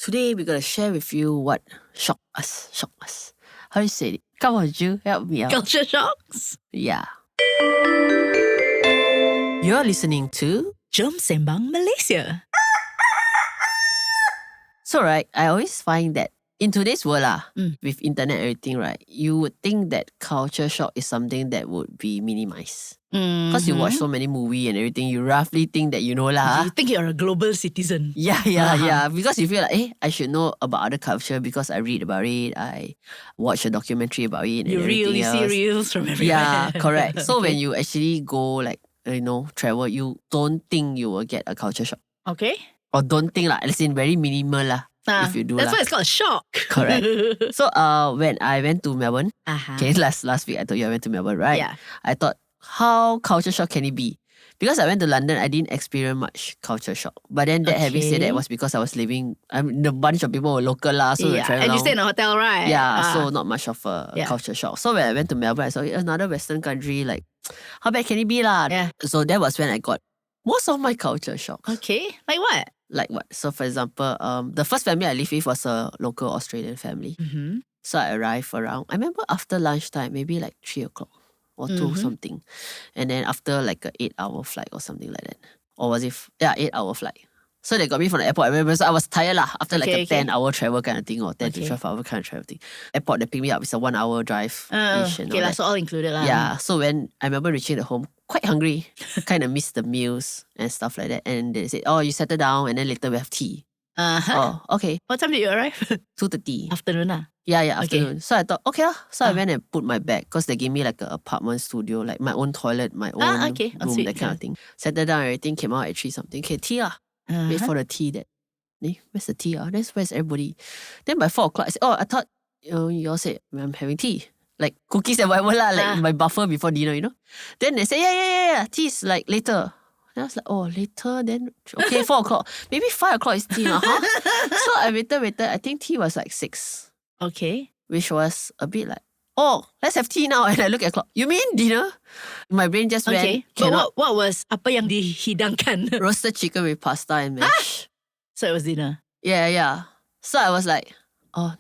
Today we're gonna share with you what shocked us. How do you say it? Come on, Ju, help me out. Culture shocks. Yeah. You're listening to. Jom Sembang, Malaysia. So right, I always find that in today's world with internet and everything, right, you would think that culture shock is something that would be minimized. Because you watch so many movies and everything, you roughly think that you know lah. You think you're a global citizen. Yeah. Because you feel like, I should know about other culture because I read about it, I watch a documentary about it and You everything else. see reels from everywhere. Yeah, correct. So when you actually go like, travel, you don't think you will get a culture shock. Okay. Or don't think lah, as in very minimal lah. If you do that's lah. why it's called a shock. Correct. So when I went to Melbourne, Uh-huh. last week I told you I went to Melbourne, right? Yeah. I thought, how culture shock can it be? Because I went to London, I didn't experience much culture shock. But then having said that, it was because I was living, the bunch of people were local lah, so we travel and you around. stay in a hotel, right? Yeah, so not much of a culture shock. So when I went to Melbourne, I saw another Western country, like, how bad can it be lah? Yeah. So that was when I got most of my culture shocks. Okay. Like what? Like what? So for example, the first family I lived with was a local Australian family. Mm-hmm. So I arrived around, I remember after lunchtime, maybe like 3 o'clock or 2 something. And then after like a 8-hour flight or something like that. Or was it, 8-hour flight. So they got me from the airport. I remember, so I was tired lah after like a 10-hour travel kind of thing or 10 to 12 hour kind of travel thing. Airport, they picked me up, it's a 1-hour drive. Okay, so all included lah. Yeah, so when I remember reaching the home, quite hungry, kind of missed the meals and stuff like that. And they said, you settle down and then later we have tea. Uh-huh. Oh, okay. What time did you arrive? 2:30. Afternoon lah. Yeah, afternoon. So I thought, okay lah. So I went and put my bag because they gave me like an apartment studio, like my own toilet, my own room, sweet. that kind of thing. Settled down, everything came out at 3 something. Okay, tea lah. Wait for the tea that. Where's the tea? Where's everybody? Then by 4 o'clock, I said, I thought you all said I'm having tea. Like cookies and whatever lah, like my buffer before dinner, Then they say, yeah, tea is like later. Then I was like, later then? Okay, 4 o'clock. Maybe 5 o'clock is tea, huh? So I waited. I think tea was like 6. Okay. Which was a bit like, let's have tea now. And I look at the clock. You mean dinner? My brain just went, But what was apa yang dihidangkan? roasted chicken with pasta and mash. So it was dinner. Yeah. So I was like,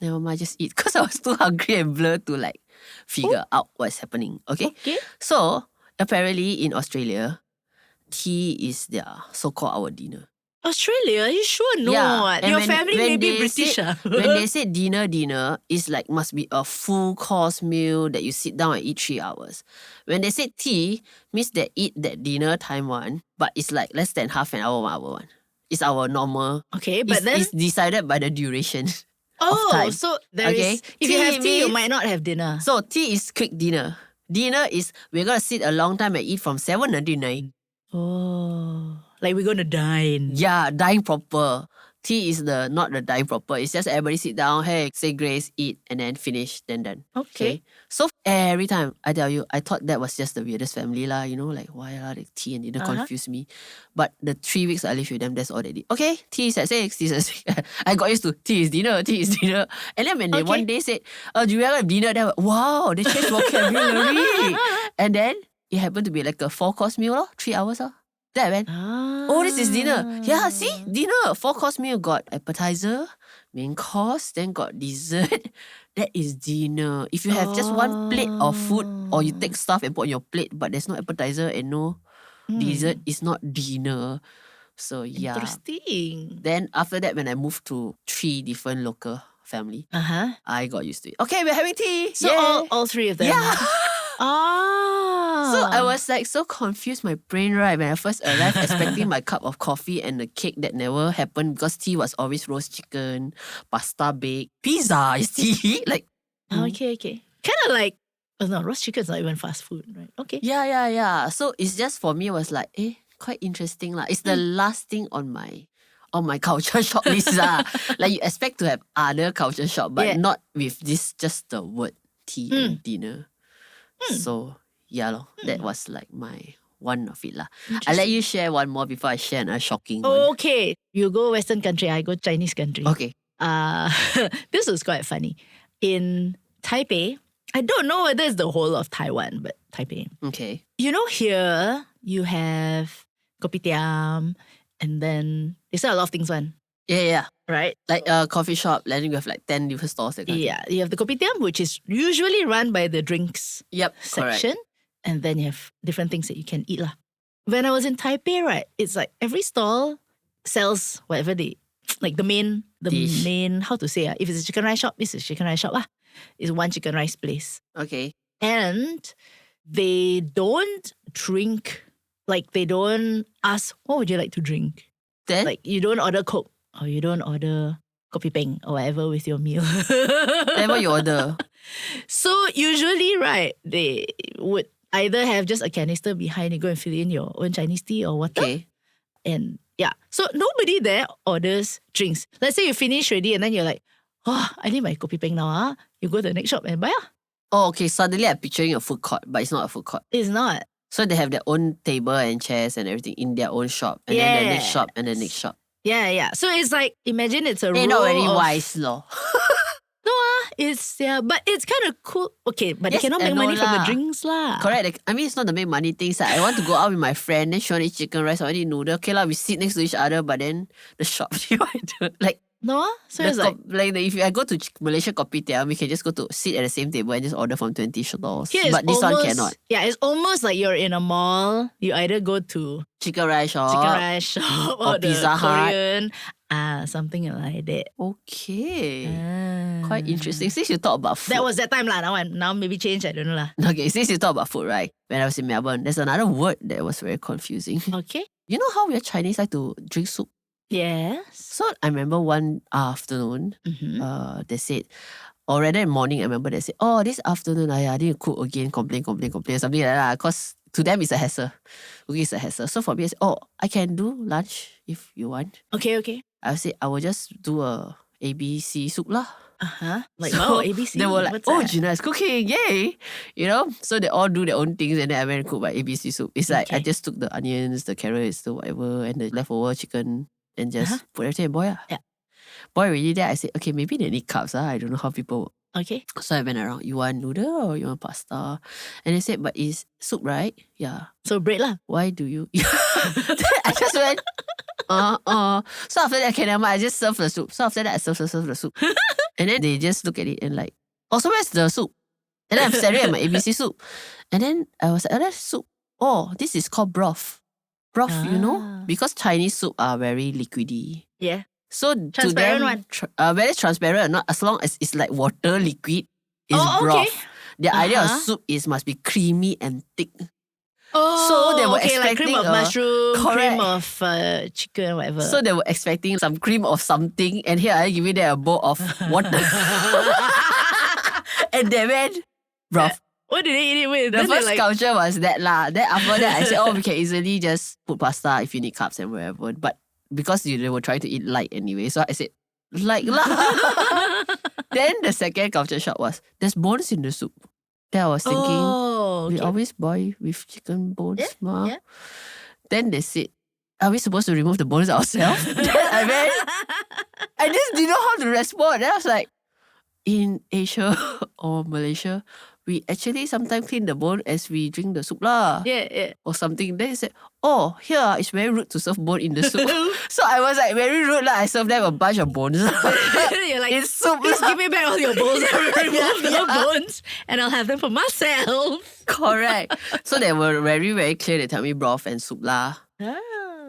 never mind, just eat. Because I was too hungry and blurred to like figure out what's happening. Okay? So apparently in Australia, tea is their so-called our dinner. Australia? Are you sure? No. Yeah. Your family may be British. When they say dinner, it's like must be a full course meal that you sit down and eat 3 hours. When they say tea, means they eat that dinner time one, but it's like less than half an hour, 1 hour one. It's our normal. Okay, but then it's decided by the duration of time. So there is. If you have tea, you might not have dinner. So tea is quick dinner. Dinner is we're gonna sit a long time and eat from 7 until 9. Like we're gonna dine. Yeah, dine proper. Tea is not the dine proper. It's just everybody sit down, hey, say grace, eat, and then finish, then done. Okay. So every time, I tell you, I thought that was just the weirdest family lah. Like why are the tea and dinner confuse me? But the 3 weeks I lived with them, that's all they did. Okay, tea is at 6, tea is at 6. I got used to tea is dinner. And then when they one day said, do you have dinner? They were, wow, they changed vocabulary. And then it happened to be like a 4-course meal, 3 hours. Then I went, this is dinner. Yeah, see, dinner. 4-course meal, got appetizer, main course, then got dessert. That is dinner. If you have just one plate of food, or you take stuff and put on your plate, but there's no appetizer and no dessert, it's not dinner. So yeah. Interesting. Then after that, when I moved to 3 different local family, I got used to it. Okay, we're having tea. So all 3 of them. Yeah. So I was like so confused, my brain, right? When I first arrived, expecting my cup of coffee and the cake that never happened because tea was always roast chicken, pasta baked, pizza is tea. Like, okay. Kind of like, no, roast chicken is not even fast food, right? Okay. Yeah. So it's just for me, it was like, quite interesting lah. It's the last thing on my culture shock list lah. Like you expect to have other culture shock, but not with this, just the word tea and dinner. So yeah, that was like my one of it lah. I'll let you share one more before I share another shocking one. Okay, you go Western country, I go Chinese country. Okay. This was quite funny. In Taipei, I don't know whether it's the whole of Taiwan, but Taipei. Okay. Here you have kopitiam, and then they sell a lot of things one. Yeah. right? Like a coffee shop, then you have like 10 different stores. That kind of thing. Yeah, you have the kopitiam, which is usually run by the drinks Yep, section. And then you have different things that you can eat lah. When I was in Taipei, right, it's like every stall sells whatever they, like the main, Dish. how to say, if it's a chicken rice shop, it's a chicken rice shop lah. It's one chicken rice place. Okay. And they don't drink, like they don't ask, what would you like to drink? Then? Like you don't order Coke or you don't order kopi peng or whatever with your meal. Then what you order? So usually, right, they would either have just a canister behind, you go and fill in your own Chinese tea or water. Okay. And yeah, so nobody there orders drinks. Let's say you finish already and then you're like, oh, I need my kopi peng now. Ah. You go to the next shop and buy. Oh, okay. Suddenly I'm picturing a food court, but it's not a food court. It's not. So they have their own table and chairs and everything in their own shop. And then the next shop and the next shop. Yeah. So it's like, imagine it's a row Not very of... wise, lor. No, it's, yeah, but it's kind of cool. Okay, but Yes, they cannot I make know money from the lah. drinks lah. Correct. Like, I mean, it's not the make money things. Like, I want to go out with my friend, then she want to eat chicken rice, I want to eat noodle. Okay lah, we sit next to each other, but then the shop, like, No, so it's like... if I go to Malaysia kopitiam, we can just go to sit at the same table and just order from 20 stalls. Here But it's this one almost- cannot. Yeah, it's almost like you're in a mall. You either go to Chicken rice shop. chicken rice shop or the Pizza Hut. Korean, something like that. Okay. Ah. Quite interesting. Since you talk about food. That was that time lah. Now maybe change. I don't know lah. Okay, since you talk about food, right? When I was in Melbourne, there's another word that was very confusing. Okay. You know how we are Chinese like to drink soup? Yes. So I remember one afternoon, they said, or rather in morning, I remember they said, oh, this afternoon, I need to cook again, complain, something like that. Because to them, it's a hassle. Cooking is a hassle. So for me, I said, oh, I can do lunch if you want. Okay. I said, I will just do a ABC soup lah. Like, So wow, ABC. They were like, What's oh, that? Gina is cooking, yay! You know? So they all do their own things and then I went and cook my ABC soup. It's like, I Okay. just took the onions, the carrots, the whatever, and the leftover chicken and just put everything and boil. Yeah. Boil already there, I said, okay, maybe they need carbs. I don't know how people work. Okay. So I went around, you want noodle or you want pasta? And they said, but it's soup, right? Yeah. So bread lah. Why do you? Then I just went, So after that, okay, never mind, I just serve the soup. So after that, I serve the soup. And then they just look at it and like, oh, so where's the soup? And then I'm staring at my ABC soup. And then I was like, oh, that's soup. Oh, this is called broth. Broth, you know? Because Chinese soup are very liquidy. Yeah. So Transparent to them, very transparent, not as long as it's like water liquid, is Oh, broth. okay. The idea of soup is must be creamy and thick. Oh, So they were okay, like cream expecting of a- mushroom, Correct. cream of chicken, whatever. So they were expecting some cream of something, and here I give you them a bowl of water. And they went broth. what did they eat it with? The Then they're first like, culture was that lah. Then after that, I said, oh, we can easily just put pasta if you need carbs and whatever. But because they were trying to eat light anyway, so I said, like lah. Then the second culture shock was, there's bones in the soup. Then I was thinking, oh, we okay. always boil with chicken bones, ma. yeah. Then they said, are we supposed to remove the bones ourselves? Then I just didn't know how to respond. Then I was like, in Asia or Malaysia, we actually sometimes clean the bone as we drink the soup lah. Yeah. Or something. Then he said, oh, here it's very rude to serve bone in the soup. So I was like, very rude lah. I served them a bunch of bones. You're like, It's soup please lah. give me back all your bones. I will remove the bones and I'll have them for myself. Correct. So they were very, very clear. They tell me broth and soup lah. Ah.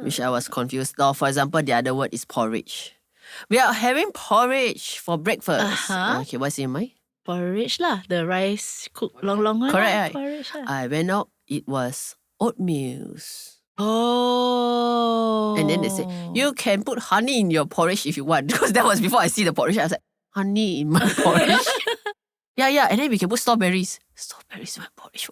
Which I was confused. Now, for example, the other word is porridge. We are having porridge for breakfast. Okay, what's in mind? Porridge lah. The rice cooked long one. Correct, lah. right? Porridge lah. I went out, it was oatmeals. Oh. And then they said, you can put honey in your porridge if you want. Because that was before I see the porridge. I was like, honey in my porridge? Yeah. And then we can put strawberries. Strawberries in my porridge.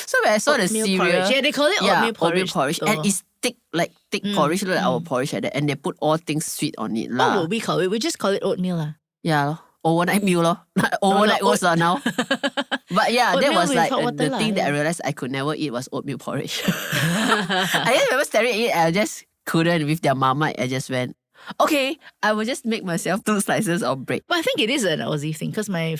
So when I saw the Oatmeal cereal. porridge. Yeah, they call it oatmeal porridge. Oatmeal porridge. And it's thick, like thick porridge, like our porridge like that. And they put all things sweet on it. What lah. would we call it? We just call it oatmeal lah. Yeah. Overnight meal lor. Overnight oats lah now. But yeah, that Oatmeal was with like hot water the lah, thing that I yeah. realized I could never eat was oatmeal porridge. I just remember staring at it, I just couldn't with their marmite. I just went, okay, I will just make myself 2 slices of bread. But I think it is an Aussie thing because my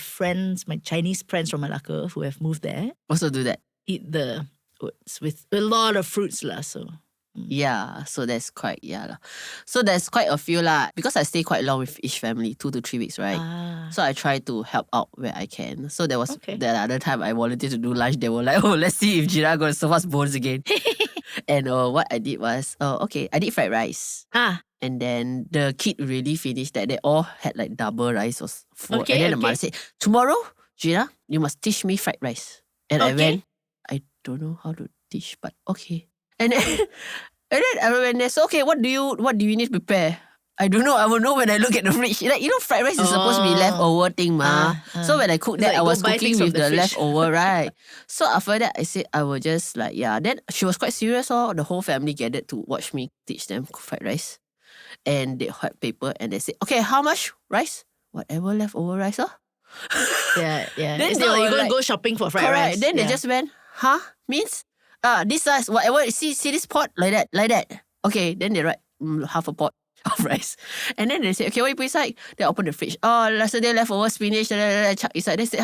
Chinese friends from Malacca who have moved there Also do that. eat the oats with a lot of fruits lah. So Yeah, so that's quite, lah. So there's quite a few lah. Because I stay quite long with each family, 2 to 3 weeks, right? So I try to help out where I can. So there was Okay. the other time I volunteered to do lunch. They were like, oh, let's see if Gina going to serve us bones again. And what I did was, okay, I did fried rice. And then the kid really finished that. They all had like double rice or four. Okay, And then the okay. mother said, tomorrow, Gina, you must teach me fried rice. And I Okay. went, I don't know how to teach, but okay. And then, and then I went there. So okay, what do you need to prepare? I don't know. I will know when I look at the fridge. Like, fried rice is supposed to be leftover thing, ma. So when I cook that, It's like I go was buy cooking things from with the the fridge. leftover, right? So after that, I said I will just like, Then she was quite serious. The whole family gathered to watch me teach them fried rice. And they had paper and they said, okay, how much rice? Whatever leftover rice, Yeah. Then It's they not like were you're going like, to go shopping for fried correct. rice. Then they just went, means this size, whatever. See this pot like that. Okay, then they write half a pot of rice, and then they say, okay, what you put inside? They open the fridge. Oh, yesterday leftover spinach. Chuck inside. They say,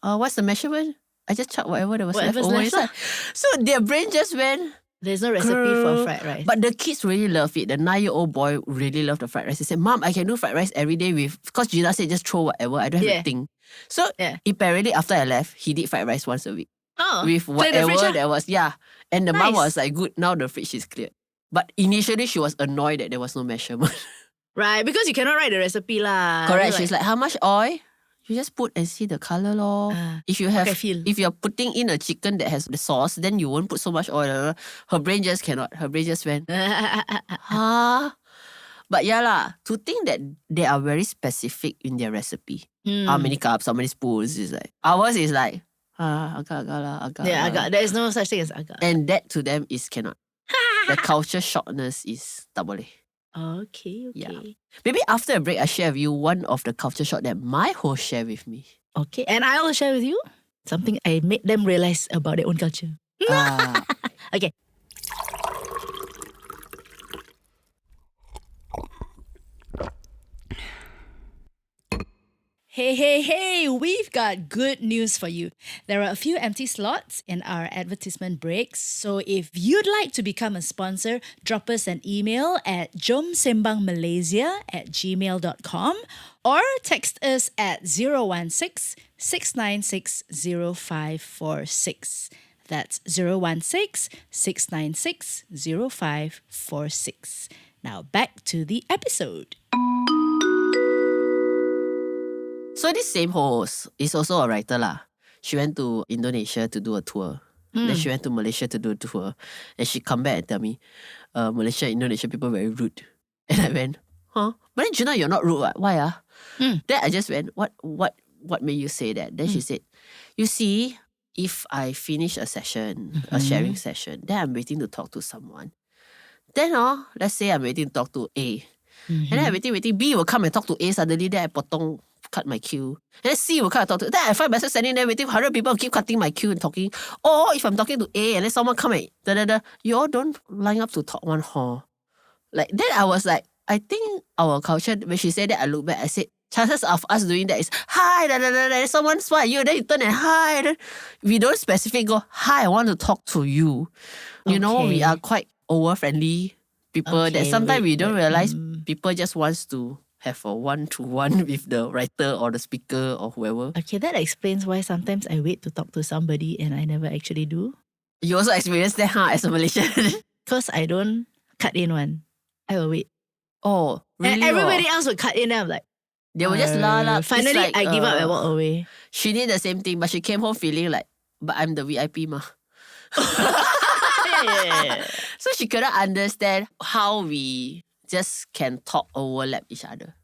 what's the measurement? I just chuck whatever that was Whatever's leftover left lah. inside. So their brain just went. There's no recipe for fried rice. But the kids really love it. The 9-year-old boy really loved the fried rice. He said, Mom, I can do fried rice every day because Gina said just throw whatever. I don't have to think. So apparently after I left, he did fried rice once a week. With clear the fridge whatever lah. there was. And the mom Nice. was like, good, now the fridge is cleared. But initially she was annoyed that there was no measurement. Right, because you cannot write the recipe lah. Correct. She's like, how much oil? You just put and see the colour lor. If you have, if you're putting in a chicken that has the sauce, then you won't put so much oil. Her brain just cannot. Her brain just went, huh? But lah, to think that they are very specific in their recipe. How many cups, how many spoons is like. Ours is like, agak lah. Yeah, agak. There is no such thing as agak. And that to them is cannot. The culture shockness is tak boleh. Okay. Yeah. Maybe after a break, I share with you one of the culture shock that my host shared with me. Okay, and I will share with you something I made them realize about their own culture. Okay. Hey, we've got good news for you. There are a few empty slots in our advertisement breaks. So if you'd like to become a sponsor, drop us an email at jomsembangmalaysia@gmail.com or text us at 016-696-0546. That's 016-696-0546. Now back to the episode. So this same host is also a writer lah. She went to Indonesia to do a tour. Then she went to Malaysia to do a tour. And she come back and tell me, Malaysia, Indonesia people very rude. And I went, But then Gina, you're not rude. What? Why Then I just went, what made you say that? Then she said, you see, if I finish a session, a sharing session, then I'm waiting to talk to someone. Then let's say I'm waiting to talk to A. And then I'm waiting, B will come and talk to A suddenly, then I potong, cut my queue. And then C will come and talk to. Then I find myself standing there waiting, 100 people keep cutting my queue and talking. Or if I'm talking to A and then someone come and you all don't line up to talk one hall. Like then I was like, I think our culture, when she said that, I look back, I said, chances of us doing that is hi, someone smile at you, then you turn and hi. Then we don't specifically go, hi, I want to talk to you. You know, we are quite over-friendly people that sometimes we don't realize people just wants to have a one-to-one with the writer or the speaker or whoever. Okay, that explains why sometimes I wait to talk to somebody and I never actually do. You also experienced that, as a Malaysian? Because I don't cut in one. I will wait. Oh, really? And everybody else will cut in and I'm like, they will just la. Finally, like, I give up and walk away. She did the same thing, but she came home feeling like, but I'm the VIP ma. Yeah. So she couldn't understand how we just can talk overlap each other.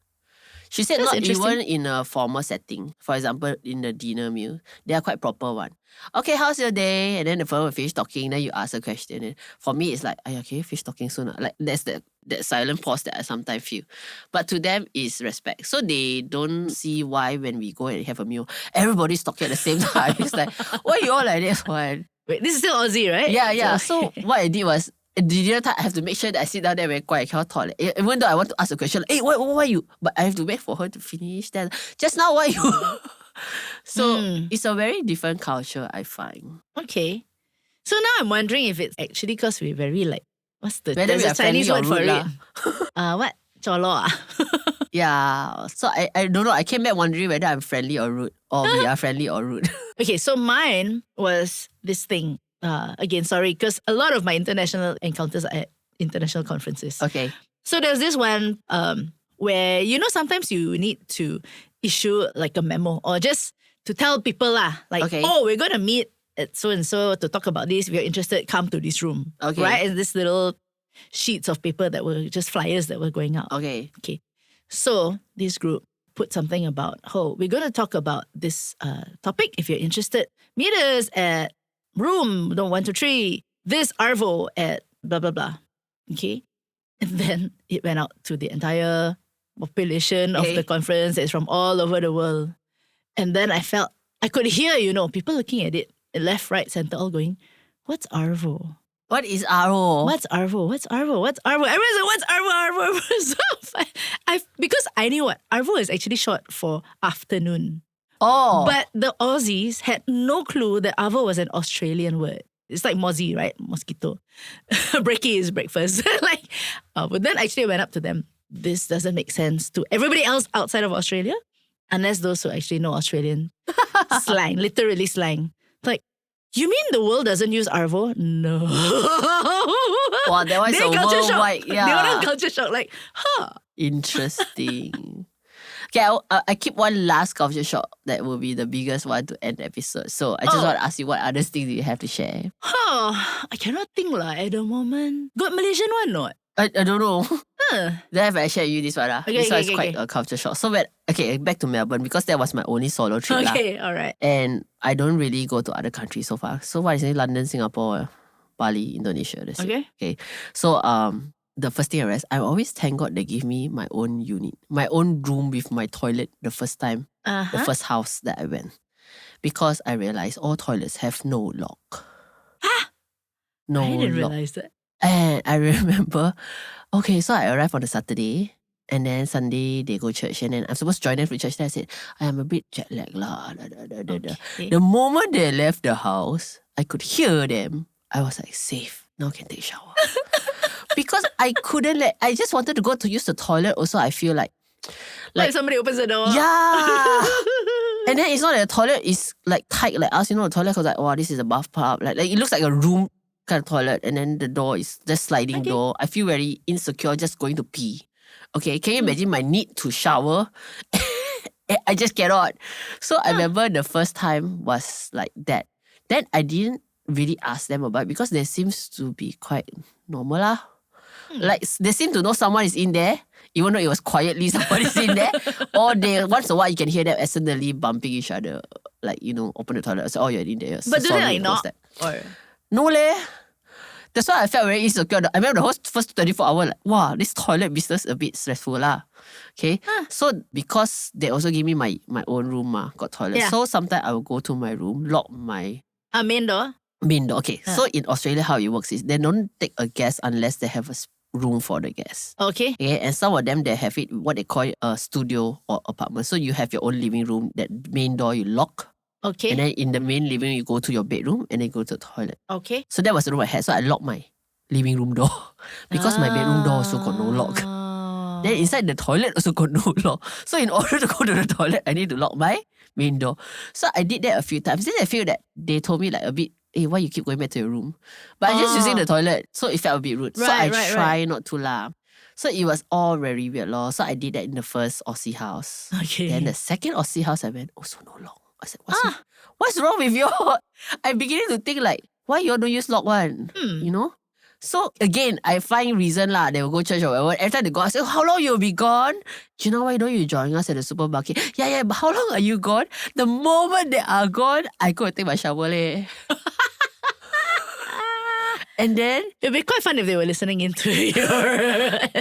She said That's not interesting. even in a formal setting. For example, in the dinner meal, they are quite proper one. Okay, how's your day? And then the person will finish talking, then you ask a question. And for me, it's like, can you finish talking soon? Like that's that silent pause that I sometimes feel. But to them, it's respect. So they don't see why when we go and have a meal, everybody's talking at the same time. It's like, why you all like this one? Wait, this is still Aussie, right? Yeah. So what I did was, the other time I have to make sure that I sit down there very quiet, I cannot talk. Even though I want to ask a question, like, hey, why you? But I have to wait for her to finish. Then just now, why you? So it's a very different culture, I find. Okay. So now I'm wondering if it's actually because we're very like What's the Whether there's we a are friendly Chinese or word for rude it? What? Cholo ah? Yeah. So I don't know. I came back wondering whether I'm friendly or rude, or we are friendly or rude. Okay, so mine was this thing. Again, sorry, because a lot of my international encounters are at international conferences. Okay. So there's this one where, sometimes you need to issue like a memo or just to tell people like, Okay. oh, we're going to meet at so-and-so to talk about this. If you're interested, come to this room. Okay. Right? And this little sheets of paper that were just flyers that were going out. Okay. Okay. So this group put something about, oh, we're going to talk about this topic. If you're interested, meet us at room 123, this Arvo at blah, blah, blah. Okay. And then it went out to the entire population of the conference. It's from all over the world. And then I could hear, people looking at it, left, right, center, all going, what's Arvo? What is RO? What's Arvo? What's Arvo? What's Arvo? Everyone's like, what's Arvo? So because I knew what Arvo is actually short for afternoon. Oh. But the Aussies had no clue that Arvo was an Australian word. It's like mozzie, right? Mosquito. Brekkie is breakfast. But then actually I went up to them. This doesn't make sense to everybody else outside of Australia, unless those who actually know Australian slang, literally slang. Like, you mean the world doesn't use Arvo? No. Wow, that was They a culture shock. worldwide. They were Yeah. on culture shock. Like, Interesting. Okay, I keep one last culture shock that will be the biggest one to end the episode. So I just want to ask you, what other things do you have to share? I cannot think at the moment. Got Malaysian one not? I don't know. Huh. Then have I shared you this one? Okay, This one okay, is quite okay. a culture shock. So back to Melbourne, because that was my only solo trip. Okay, all right. And I don't really go to other countries so far. So what is it? London, Singapore, Bali, Indonesia. That's it. Okay. So the first thing I realized, I always thank God they give me my own unit, my own room with my toilet the first time, the first house that I went. Because I realized all toilets have no lock. No I didn't lock. realize that. And I remember, okay, so I arrived on a Saturday, and then Sunday they go church, and then I'm supposed to join them for church. Then I said, I am a bit jet lagged lah. Okay. The moment they left the house, I could hear them. I was like, safe. Now I can take shower. Because I couldn't I just wanted to go to use the toilet. Also, I feel like somebody opens the door. yeah. And then it's not that the toilet is like tight like us, the toilet was like, wow, this is a bathtub. Like it looks like a room kind of toilet, and then the door is just sliding door. I feel very insecure just going to pee. Okay, can you imagine my need to shower? I just cannot. So I remember the first time was like that. Then I didn't really ask them about it because there seems to be quite normal lah. Like they seem to know someone is in there, even though it was quietly someone is in there. Or they once in a while you can hear them accidentally bumping each other. Like, open the toilet. I say, oh, you're in there. But do sorry, they close knock? that. Or No leh. That's why I felt very insecure. I remember the whole first 24 hours, like, wow, this toilet business a bit stressful lah. Okay. So because they also give me my own room, got toilet. Yeah. So sometimes I will go to my room, lock my main door? main door. Okay. So in Australia, how it works is they don't take a guest unless they have a room for the guest. Okay. Okay. And some of them, they have it, what they call it, a studio or apartment. So you have your own living room, that main door you lock. Okay. And then in the main living room, you go to your bedroom and then go to the toilet. Okay. So that was the room I had. So I locked my living room door because my bedroom door also got no lock. Then inside the toilet also got no lock. So in order to go to the toilet, I need to lock my main door. So I did that a few times. Then I feel that they told me like a bit, hey, why you keep going back to your room? But I'm just using the toilet. So it felt a bit rude. So I try not to laugh. So it was all very weird lor. So I did that in the first Aussie house. Okay. Then the second Aussie house I went, also no lock. I said, what's wrong with you? I'm beginning to think like, why you all don't use lock one? So again, I find reason lah. They will go church or whatever. Every time they go, I say, how long you'll be gone? Do you know why don't you join us at the supermarket? Yeah, but how long are you gone? The moment they are gone, I go and take my shower leh. And then It'd be quite fun if they were listening into your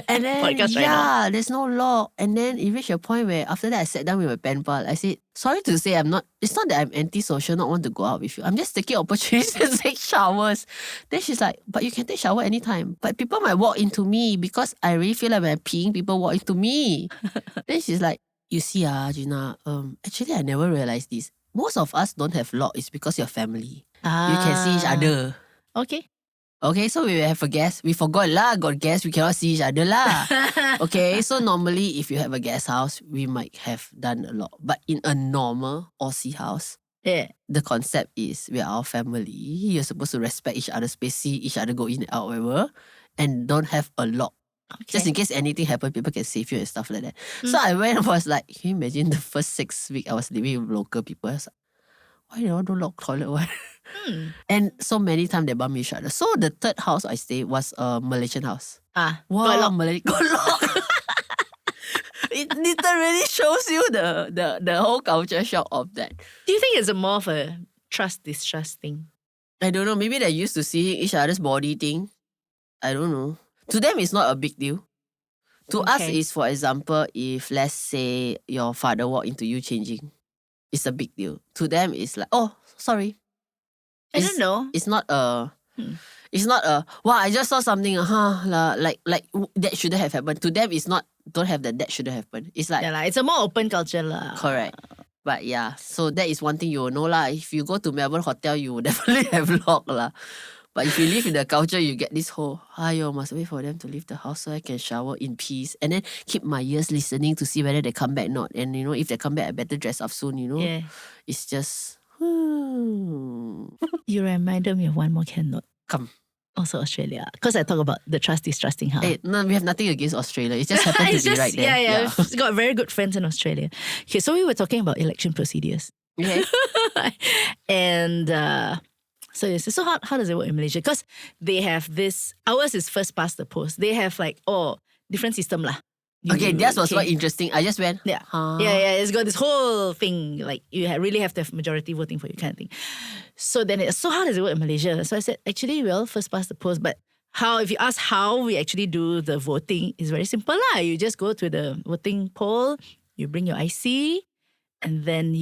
and then podcast right now. there's no lock. And then it reached a point where after that I sat down with my pen pal. I said, sorry to say it's not that I'm antisocial, not want to go out with you. I'm just taking opportunities to take showers. Then she's like, but you can take shower anytime. But people might walk into me because I really feel like when I'm peeing, people walk into me. Then she's like, you see Gina, actually I never realized this. Most of us don't have lock. It's because you're family. You can see each other. Okay. Okay, so we have a guest. We forgot lah, got guest. We cannot see each other lah. Okay, so normally if you have a guest house, we might have done a lot. But in a normal Aussie house, Yeah. the concept is we are our family. You're supposed to respect each other's space, see each other go in and out, whatever, and don't have a lock. Just in case anything happens, people can save you and stuff like that. So I went and was like, can you imagine the first 6 weeks I was living with local people? I was like, why they all don't lock toilet? Why? And so many times they bump each other. So the third house I stayed was a Malaysian house. Got Wow, lock. Got lock. It literally shows you the whole culture shock of that. Do you think it's more of a trust-distrust thing? I don't know. Maybe they're used to seeing each other's body thing. I don't know. To them, it's not a big deal. To us, Okay. is for example, if let's say your father walked into you changing, it's a big deal. To them, it's like, oh, sorry. I don't know. It's not a. It's not a. Wow, I just saw something. Like that shouldn't have happened. To them, it's not. Don't have that shouldn't happen. It's like Yeah, it's a more open culture lah. correct. But yeah, so that is one thing you will know lah. If you go to Melbourne hotel, you will definitely have lock lah. But if you live in the culture, you get this whole, must wait for them to leave the house so I can shower in peace. And then keep my ears listening to see whether they come back or not. And if they come back, I better dress up soon, Yeah. It's just, You reminded me of one more candle. Come. Also Australia. Because I talk about the trust-distrusting house. Hey, no, we have nothing against Australia. It just happened to be right there. Yeah. We've got very good friends in Australia. Okay, so we were talking about election procedures. Okay. And so how does it work in Malaysia? Because they have this, ours is first past the post. They have different system lah. Okay, that was quite interesting. I just went, Yeah. huh? Yeah. It's got this whole thing, like you really have to have majority voting for you kind of thing. So then, so how does it work in Malaysia? So I said, actually, well, first past the post. But if you ask how we actually do the voting, it's very simple lah. You just go to the voting poll, you bring your IC, and then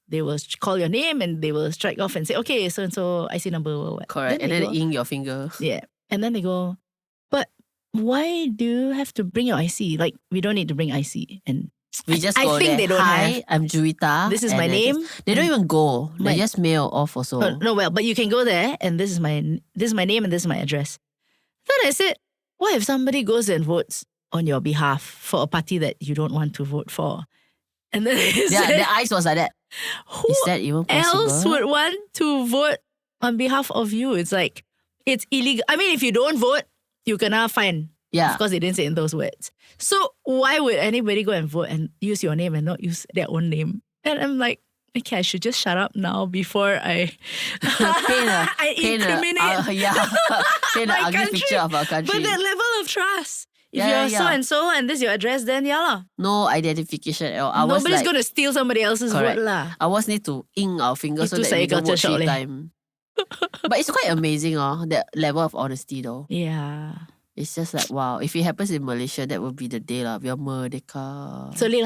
they will call your name and they will strike off and say, okay, so and so IC number or what. Correct. And they then go, ink your finger. yeah. And then they go, but why do you have to bring your IC? Like, we don't need to bring IC. And We just I go think there. they don't Hi, have. I'm Juwita. This is and my then name. they don't even go. They My- just mail off also. No, well, but you can go there and this is my name and this is my address. Then I said, what if somebody goes and votes on your behalf for a party that you don't want to vote for? And then I Yeah, said, the eyes was like that. who Is that even possible? else would want to vote on behalf of you? It's like, it's illegal. I mean, if you don't vote, you cannot fine. Yeah. Of course, they didn't say in those words. So why would anybody go and vote and use your name and not use their own name? And I'm like, okay, I should just shut up now before I incriminate paint my an ugly country. picture of our country. But that level of trust. If Yeah, you're yeah. so and so and this is your address, then yeah lah. No identification at all. I was Nobody's like, going to steal somebody else's correct. vote lah. ours need to ink our fingers so Itu that we saya don't vote culture shock 3 leh. times. But it's quite amazing, that level of honesty though. Yeah. It's just like, wow. If it happens in Malaysia, that would be the day lah. We are merdeka. Slowly.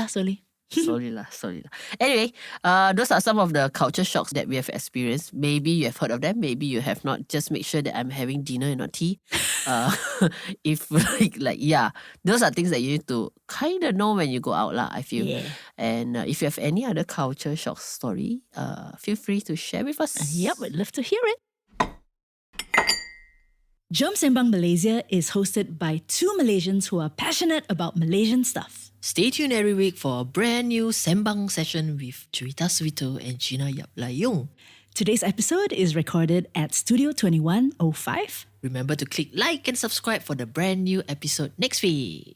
Sorry lah. Anyway, those are some of the culture shocks that we have experienced. Maybe you have heard of them. Maybe you have not. Just make sure that I'm having dinner and not tea. If those are things that you need to kind of know when you go out lah, I feel. Yeah. And if you have any other culture shock story, feel free to share with us. Yep, we'd love to hear it. Jom Sembang Malaysia is hosted by two Malaysians who are passionate about Malaysian stuff. Stay tuned every week for a brand new Sembang session with Juwita Suito and Gina Yap Layung. Today's episode is recorded at Studio 2105. Remember to click like and subscribe for the brand new episode next week.